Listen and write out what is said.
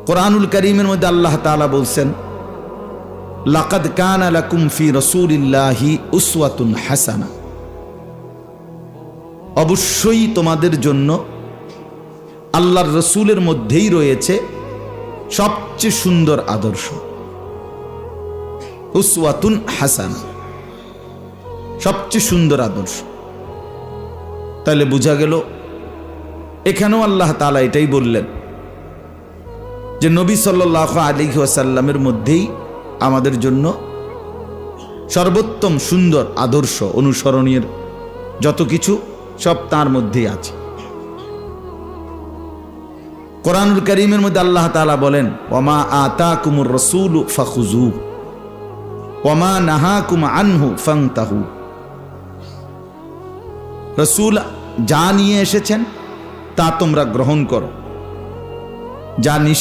কোরআনুল কারীমের মধ্যে আল্লাহ তাআলা বলছেন, লাকাদ কানা লাকুম ফি রাসূলিল্লাহি উসওয়াতুন হাসানা, অবশ্যই তোমাদের জন্য আল্লাহর রসুলের মধ্যেই রয়েছে সবচেয়ে সুন্দর আদর্শ। উসওয়াতুন হাসানা, সবচেয়ে সুন্দর আদর্শ। তাহলে বোঝা গেল এখানেও আল্লাহ তাআলা এটাই বললেন যে নবী সাল্লাল্লাহু আলাইহি ওয়াসাল্লামের মধ্যেই আমাদের জন্য সর্বোত্তম সুন্দর আদর্শ, অনুসরণীয় যত কিছু সব তার মধ্যেই আছে। কোরআনুল কারীমের মধ্যে আল্লাহ তাআলা বলেন, ওয়ামা আতাকুমুর রাসূলু ফাখুযুহু ওয়ামা নাহাকুম আনহু ফান্তাহু। রাসূল যা নিয়ে এসেছেন তা তোমরা গ্রহণ করো, যা নিষেধ